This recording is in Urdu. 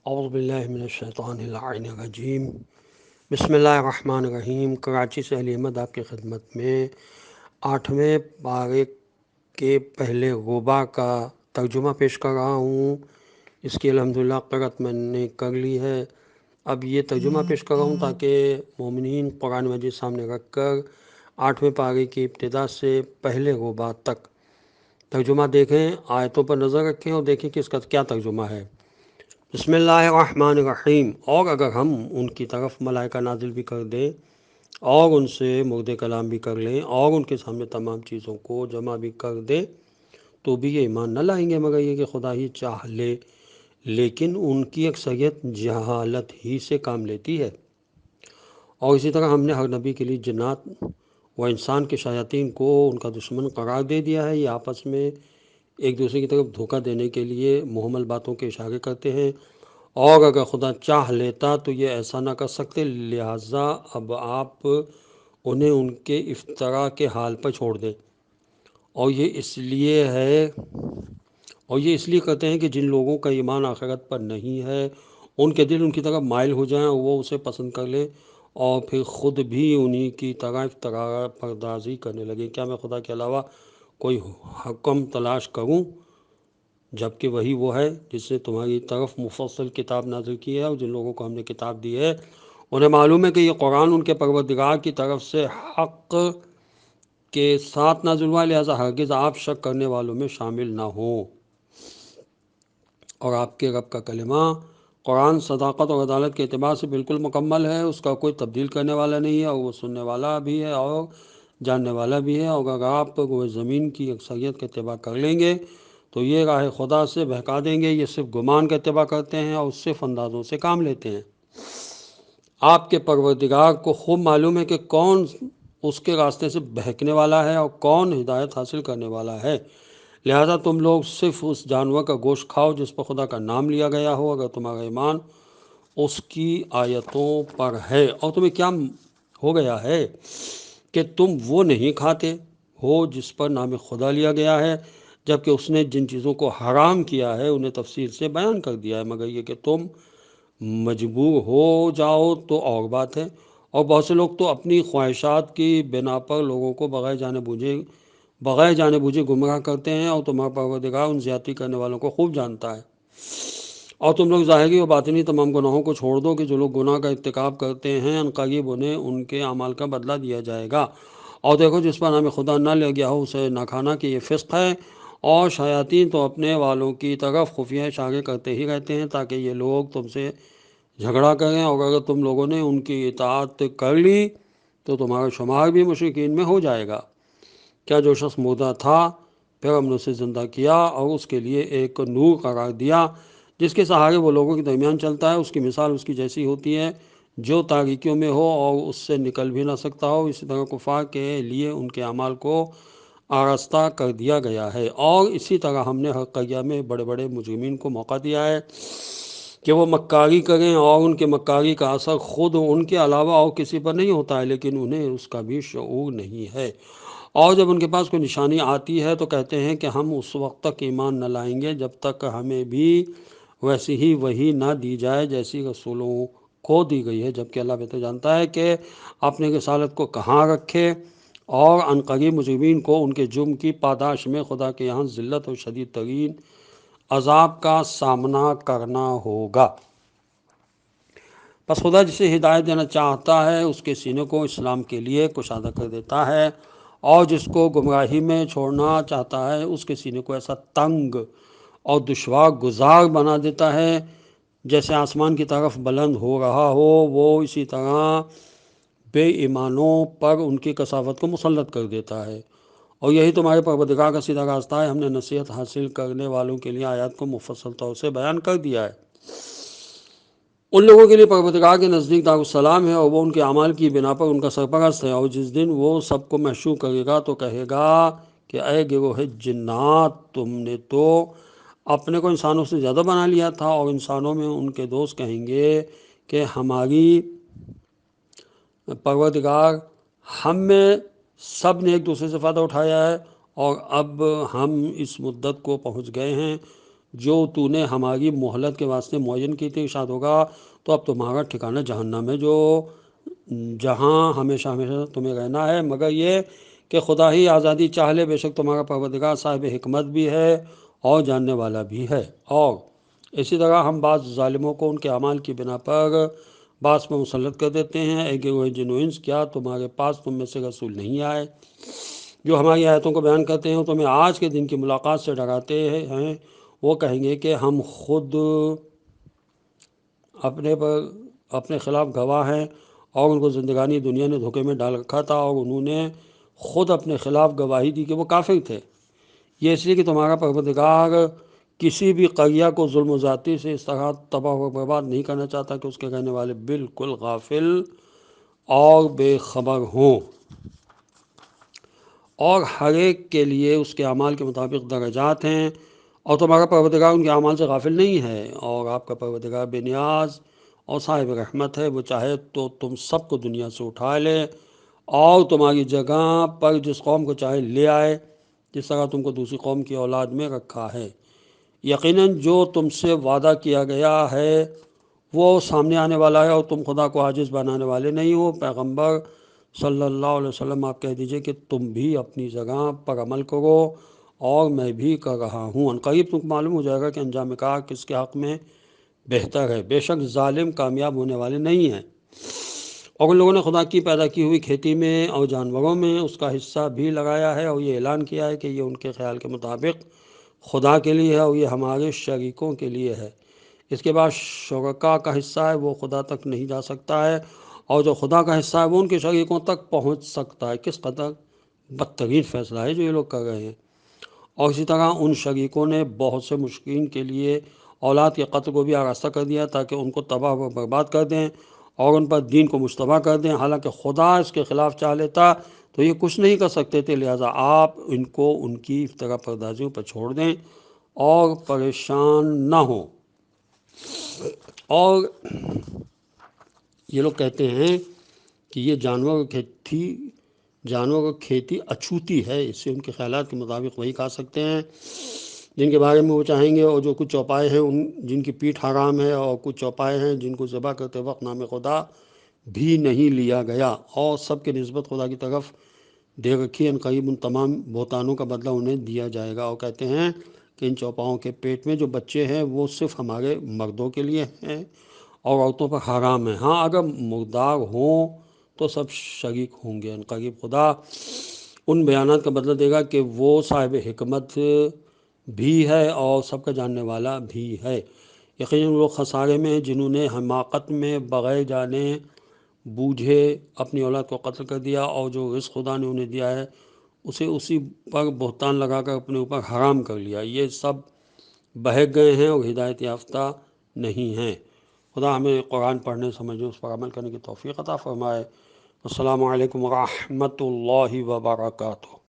اعوذ باللہ من الشیطان اللعین الرجیم بسم اللہ الرحمن الرحیم۔ کراچی سے علی احمد آپ کی خدمت میں 8ویں پارے کے پہلے غبا کا ترجمہ پیش کر رہا ہوں۔ اس کی الحمدللہ قرأت میں نے کر لی ہے۔ اب یہ ترجمہ پیش کر رہا ہوں تاکہ مومنین قرآن مجید سامنے رکھ کر 8ویں پارے کی ابتدا سے پہلے غبا تک ترجمہ دیکھیں، آیتوں پر نظر رکھیں اور دیکھیں کہ اس کا کیا ترجمہ ہے۔ بسم اللہ الرحمن الرحیم۔ اور اگر ہم ان کی طرف ملائکہ نازل بھی کر دیں اور ان سے مرد کلام بھی کر لیں اور ان کے سامنے تمام چیزوں کو جمع بھی کر دیں تو بھی یہ ایمان نہ لائیں گے مگر یہ کہ خدا ہی چاہ لے، لیکن ان کی اکثریت جہالت ہی سے کام لیتی ہے۔ اور اسی طرح ہم نے ہر نبی کے لیے جنات و انسان کے شیاطین کو ان کا دشمن قرار دے دیا ہے۔ یہ آپس میں ایک دوسرے کی طرف دھوکہ دینے کے لیے محمل باتوں کے اشارے کرتے ہیں، اور اگر خدا چاہ لیتا تو یہ ایسا نہ کر سکتے، لہٰذا اب آپ انہیں ان کے افتراء کے حال پر چھوڑ دیں۔ اور یہ اس لیے کرتے ہیں کہ جن لوگوں کا ایمان آخرت پر نہیں ہے ان کے دل ان کی طرف مائل ہو جائیں اور وہ اسے پسند کر لیں اور پھر خود بھی انہی کی طرح افتراء پردازی کرنے لگے۔ کیا میں خدا کے علاوہ کوئی حکم تلاش کروں جبکہ وہی وہ ہے جس نے تمہاری طرف مفصل کتاب نازل کی ہے؟ اور جن لوگوں کو ہم نے کتاب دی ہے انہیں معلوم ہے کہ یہ قرآن ان کے پروردگار کی طرف سے حق کے ساتھ نازل ہوا، لہذا ہرگز آپ شک کرنے والوں میں شامل نہ ہوں۔ اور آپ کے رب کا کلمہ قرآن صداقت اور عدالت کے اعتبار سے بالکل مکمل ہے، اس کا کوئی تبدیل کرنے والا نہیں ہے، اور وہ سننے والا بھی ہے اور جاننے والا بھی ہے۔ اور اگر آپ زمین کی اکثریت کا اتباع کر لیں گے تو یہ راہ خدا سے بہکا دیں گے۔ یہ صرف گمان کا اتباع کرتے ہیں اور صرف اندازوں سے کام لیتے ہیں۔ آپ کے پروردگار کو خوب معلوم ہے کہ کون اس کے راستے سے بہکنے والا ہے اور کون ہدایت حاصل کرنے والا ہے، لہذا تم لوگ صرف اس جانور کا گوشت کھاؤ جس پر خدا کا نام لیا گیا ہو، اگر تمہارا ایمان اس کی آیتوں پر ہے۔ اور تمہیں کیا ہو گیا ہے کہ تم وہ نہیں کھاتے ہو جس پر نام خدا لیا گیا ہے، جبکہ اس نے جن چیزوں کو حرام کیا ہے انہیں تفصیل سے بیان کر دیا ہے، مگر یہ کہ تم مجبور ہو جاؤ تو اور بات ہے۔ اور بہت سے لوگ تو اپنی خواہشات کی بنا پر لوگوں کو بغیر جانے بوجھے گمراہ کرتے ہیں، اور تمہارا پروردگار ان زیادتی کرنے والوں کو خوب جانتا ہے۔ اور تم لوگ ظاہری و باطنی تمام گناہوں کو چھوڑ دو کہ جو لوگ گناہ کا ارتکاب کرتے ہیں عنقریب انہیں ان کے اعمال کا بدلہ دیا جائے گا۔ اور دیکھو جس پر نام خدا نہ لیا گیا ہو اسے نہ کھانا کہ یہ فسق ہے۔ اور شیاطین تو اپنے والوں کی طرف خفیہ اشارے کرتے ہی رہتے ہیں تاکہ یہ لوگ تم سے جھگڑا کریں، اور اگر تم لوگوں نے ان کی اطاعت کر لی تو تمہارا شمار بھی مشرکین میں ہو جائے گا۔ کیا جو شخص مردہ تھا پھر ہم نے اسے زندہ کیا اور اس کے لیے ایک نور قرار دیا جس کے سہارے وہ لوگوں کے درمیان چلتا ہے، اس کی مثال اس کی جیسی ہوتی ہے جو تاریکیوں میں ہو اور اس سے نکل بھی نہ سکتا ہو۔ اسی طرح کفار کے لیے ان کے اعمال کو آراستہ کر دیا گیا ہے، اور اسی طرح ہم نے ہر قریہ میں بڑے بڑے مجرمین کو موقع دیا ہے کہ وہ مکاری کریں، اور ان کے مکاری کا اثر خود ان کے علاوہ اور کسی پر نہیں ہوتا ہے، لیکن انہیں اس کا بھی شعور نہیں ہے۔ اور جب ان کے پاس کوئی نشانی آتی ہے تو کہتے ہیں کہ ہم اس وقت تک ایمان نہ لائیں گے جب تک ہمیں بھی ویسی ہی وحی نہ دی جائے جیسی رسولوں کو دی گئی ہے، جبکہ اللہ بہتر جانتا ہے کہ اپنے رسالت کو کہاں رکھے۔ اور عنقریب مجرمین کو ان کے جرم کی پاداش میں خدا کے یہاں ذلت اور شدید ترین عذاب کا سامنا کرنا ہوگا۔ پس خدا جسے ہدایت دینا چاہتا ہے اس کے سینے کو اسلام کے لیے کشادہ کر دیتا ہے، اور جس کو گمراہی میں چھوڑنا چاہتا ہے اس کے سینے کو ایسا تنگ اور دشوار گزار بنا دیتا ہے جیسے آسمان کی طرف بلند ہو رہا ہو۔ وہ اسی طرح بے ایمانوں پر ان کی کثافت کو مسلط کر دیتا ہے۔ اور یہی تمہارے پروردگار کا سیدھا راستہ ہے۔ ہم نے نصیحت حاصل کرنے والوں کے لیے آیات کو مفصل طور سے بیان کر دیا ہے۔ ان لوگوں کے لیے پروردگار کے نزدیک دارالسلام ہے، اور وہ ان کے اعمال کی بنا پر ان کا سرپرست ہے۔ اور جس دن وہ سب کو محشور کرے گا تو کہے گا کہ اے گروہ جنات، تم نے تو اپنے کو انسانوں سے زیادہ بنا لیا تھا۔ اور انسانوں میں ان کے دوست کہیں گے کہ ہماری پروردگار، ہم میں سب نے ایک دوسرے سے فائدہ اٹھایا ہے، اور اب ہم اس مدت کو پہنچ گئے ہیں جو تو نے ہماری مہلت کے واسطے معین کی تھی، ارشاد ہوگا تو اب تمہارا ٹھکانہ جہنم ہے، جو جہاں ہمیشہ ہمیشہ تمہیں رہنا ہے، مگر یہ کہ خدا ہی آزادی چاہ لے، بے شک تمہارا پروردگار صاحب حکمت بھی ہے اور جاننے والا بھی ہے۔ اور اسی طرح ہم بعض ظالموں کو ان کے اعمال کی بنا پر بعض پر مسلط کر دیتے ہیں۔ اے گروہ جن و انس، کیا تمہارے پاس تم میں سے رسول نہیں آئے جو ہماری آیتوں کو بیان کرتے ہیں اور تمہیں آج کے دن کی ملاقات سے ڈراتے ہیں؟ وہ کہیں گے کہ ہم خود اپنے خلاف گواہ ہیں، اور ان کو زندگانی دنیا نے دھوکے میں ڈال رکھا تھا، اور انہوں نے خود اپنے خلاف گواہی دی کہ وہ کافر تھے۔ یہ اس لیے کہ تمہارا پروردگار کسی بھی قریہ کو ظلم و زیادتی سے اس طرح تباہ و برباد نہیں کرنا چاہتا کہ اس کے رہنے والے بالکل غافل اور بے خبر ہوں، اور ہر ایک کے لیے اس کے اعمال کے مطابق درجات ہیں، اور تمہارا پروردگار ان کے اعمال سے غافل نہیں ہے، اور آپ کا پروردگار بے نیاز اور صاحب رحمت ہے۔ وہ چاہے تو تم سب کو دنیا سے اٹھا لے اور تمہاری جگہ پر جس قوم کو چاہے لے آئے، جس طرح تم کو دوسری قوم کی اولاد میں رکھا ہے۔ یقیناً جو تم سے وعدہ کیا گیا ہے وہ سامنے آنے والا ہے، اور تم خدا کو عاجز بنانے والے نہیں ہو۔ پیغمبر صلی اللہ علیہ وسلم، آپ کہہ دیجئے کہ تم بھی اپنی جگہ پر عمل کرو اور میں بھی کر رہا ہوں۔ عنقریب تم کو معلوم ہو جائے گا کہ انجام کار کس کے حق میں بہتر ہے۔ بے شک ظالم کامیاب ہونے والے نہیں ہیں۔ اور ان لوگوں نے خدا کی پیدا کی ہوئی کھیتی میں اور جانوروں میں اس کا حصہ بھی لگایا ہے، اور یہ اعلان کیا ہے کہ یہ ان کے خیال کے مطابق خدا کے لیے ہے اور یہ ہمارے شریکوں کے لیے ہے۔ اس کے بعد شرکاء کا حصہ ہے، وہ خدا تک نہیں جا سکتا ہے، اور جو خدا کا حصہ ہے وہ ان کے شریکوں تک پہنچ سکتا ہے۔ کس قدر بدترین فیصلہ ہے جو یہ لوگ کر رہے ہیں۔ اور اسی طرح ان شریکوں نے بہت سے مشرکین کے لیے اولاد کے قتل کو بھی آراستہ کر دیا تاکہ ان کو تباہ و برباد کر دیں اور ان پر دین کو مشتبہ کر دیں، حالانکہ خدا اس کے خلاف چاہ لیتا تو یہ کچھ نہیں کر سکتے تھے۔ لہٰذا آپ ان کو ان کی افترا پردازیوں پر چھوڑ دیں اور پریشان نہ ہوں۔ اور یہ لوگ کہتے ہیں کہ یہ جانور کی کھیتی اچھوتی ہے، اس سے ان کے خیالات کے مطابق وہی کھا سکتے ہیں جن کے بارے میں وہ چاہیں گے، اور جو کچھ چوپائے ہیں جن کی پیٹھ حرام ہے، اور کچھ چوپائے ہیں جن کو ذبح کرتے وقت نام خدا بھی نہیں لیا گیا، اور سب کے نسبت خدا کی طرف دے رکھی ہے۔ عنقریب ان تمام بہتانوں کا بدلہ انہیں دیا جائے گا۔ اور کہتے ہیں کہ ان چوپاؤں کے پیٹ میں جو بچے ہیں وہ صرف ہمارے مردوں کے لیے ہیں اور عورتوں پر حرام ہیں، ہاں اگر مردار ہوں تو سب شریک ہوں گے۔ عنقریب خدا ان بیانات کا بدلہ دے گا کہ وہ صاحب حکمت بھی ہے اور سب کا جاننے والا بھی ہے۔ یقیناً وہ خسارے میں ہیں جنہوں نے حماقت میں بغیر جانے بوجھے اپنی اولاد کو قتل کر دیا، اور جو رزق خدا نے انہیں دیا ہے اسے اسی پر بہتان لگا کر اپنے اوپر حرام کر لیا۔ یہ سب بہک گئے ہیں اور ہدایت یافتہ نہیں ہیں۔ خدا ہمیں قرآن پڑھنے، سمجھنے، اس پر عمل کرنے کی توفیق عطا فرمائے۔ السلام علیکم ورحمۃ اللہ وبرکاتہ۔